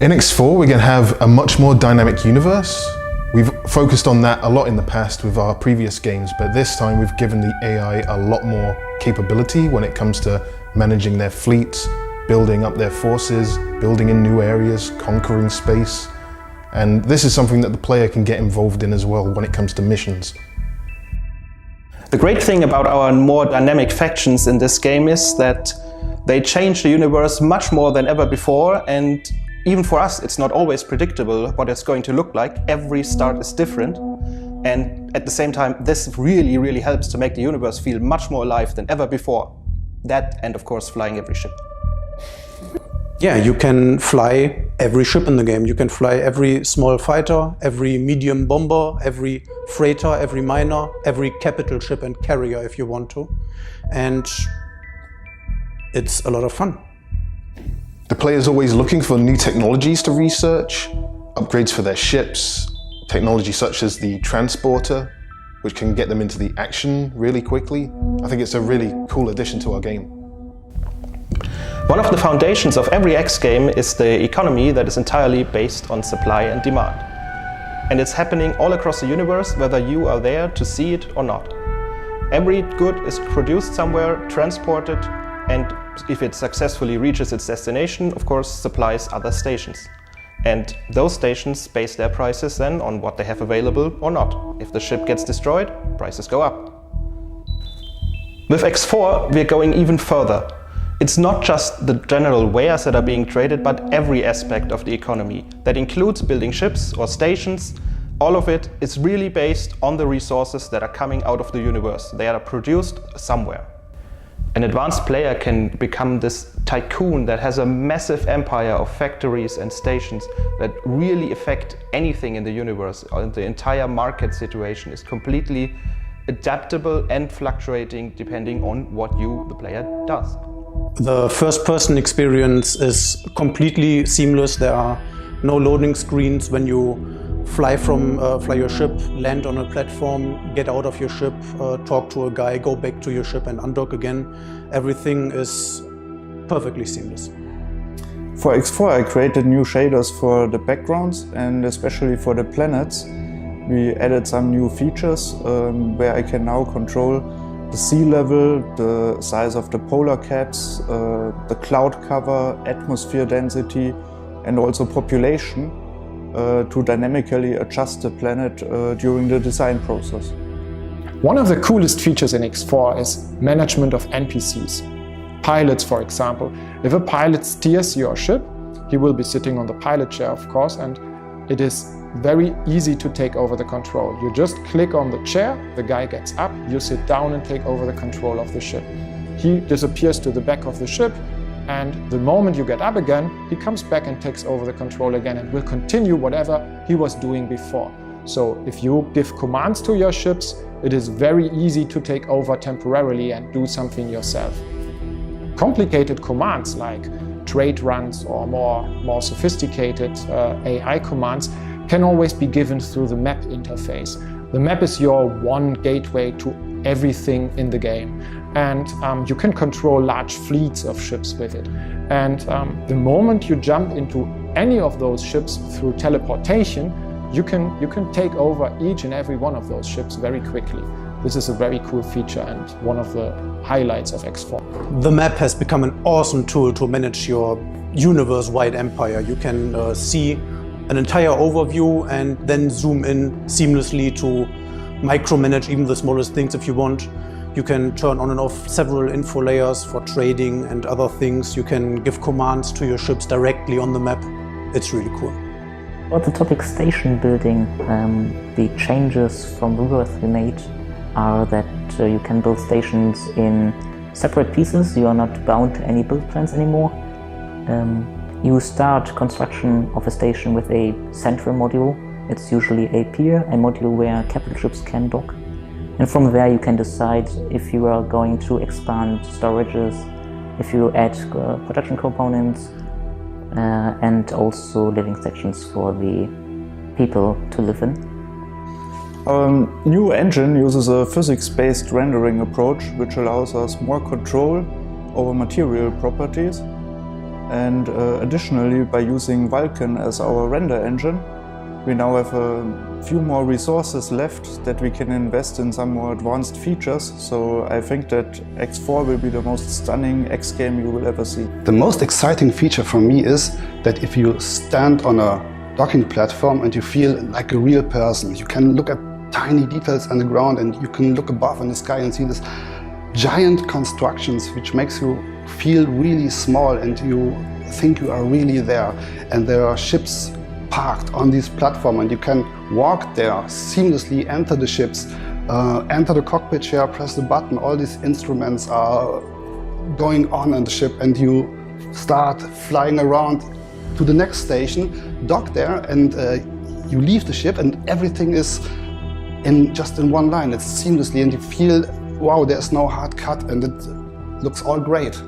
In X4, we're going to have a much more dynamic universe. We've focused on that a lot in the past with our previous games, but this time we've given the AI a lot more capability when it comes to managing their fleets, building up their forces, building in new areas, conquering space. And this is something that the player can get involved in as well when it comes to missions. The great thing about our more dynamic factions in this game is that they change the universe much more than ever before, and even for us it's not always predictable what it's going to look like. Every start is different, and at the same time this really helps to make the universe feel much more alive than ever before. That, and of course flying every ship. Yeah, you can fly every ship in the game. You can fly every small fighter, every medium bomber, every freighter, every miner, every capital ship and carrier if you want to. And it's a lot of fun. The player's always looking for new technologies to research, upgrades for their ships, technology such as the transporter, which can get them into the action really quickly. I think it's a really cool addition to our game. One of the foundations of every X game is the economy that is entirely based on supply and demand. And it's happening all across the universe, whether you are there to see it or not. Every good is produced somewhere, transported, and if it successfully reaches its destination, of course, supplies other stations. And those stations base their prices then on what they have available or not. If the ship gets destroyed, prices go up. With X4, we're going even further. It's not just the general wares that are being traded, but every aspect of the economy. That includes building ships or stations. All of it is really based on the resources that are coming out of the universe. They are produced somewhere. An advanced player can become this tycoon that has a massive empire of factories and stations that really affect anything in the universe. The entire market situation is completely adaptable and fluctuating depending on what you, the player, does. The first-person experience is completely seamless. There are no loading screens when you fly your ship, land on a platform, get out of your ship, talk to a guy, go back to your ship and undock again. Everything is perfectly seamless. For X4 I created new shaders for the backgrounds and especially for the planets. We added some new features where I can now control the sea level, the size of the polar caps, the cloud cover, atmosphere density and also population to dynamically adjust the planet during the design process. One of the coolest features in X4 is management of NPCs. Pilots, for example. If a pilot steers your ship, he will be sitting on the pilot chair, of course, and it is very easy to take over the control. You just click on the chair, the guy gets up, you sit down and take over the control of the ship. He disappears to the back of the ship, and the moment you get up again, he comes back and takes over the control again and will continue whatever he was doing before. So if you give commands to your ships, it is very easy to take over temporarily and do something yourself. Complicated commands like trade runs or more sophisticated AI commands can always be given through the map interface. The map is your one gateway to everything in the game, and you can control large fleets of ships with it. And the moment you jump into any of those ships through teleportation, you can take over each and every one of those ships very quickly. This is a very cool feature and one of the highlights of X4. The map has become an awesome tool to manage your universe-wide empire. You can see an entire overview and then zoom in seamlessly to micromanage even the smallest things if you want. You can turn on and off several info layers for trading and other things. You can give commands to your ships directly on the map. It's really cool. About the topic station building, the changes from Rebirth we made are that you can build stations in separate pieces. You are not bound to any build plans anymore. You start construction of a station with a central module. It's usually a pier, a module where capital ships can dock. And from there you can decide if you are going to expand storages, if you add production components, and also living sections for the people to live in. Our new engine uses a physics-based rendering approach which allows us more control over material properties. And additionally, by using Vulkan as our render engine, we now have a few more resources left that we can invest in some more advanced features. So I think that X4 will be the most stunning X game you will ever see. The most exciting feature for me is that if you stand on a docking platform and you feel like a real person, you can look at tiny details on the ground and you can look above in the sky and see this giant constructions which makes you feel really small and you think you are really there. And there are ships parked on this platform and you can walk there seamlessly, enter the ships, enter the cockpit chair, press the button, all these instruments are going on in the ship and you start flying around to the next station, dock there and you leave the ship and everything is just in one line. It's seamlessly and you feel, wow, there's no hard cut and it looks all great.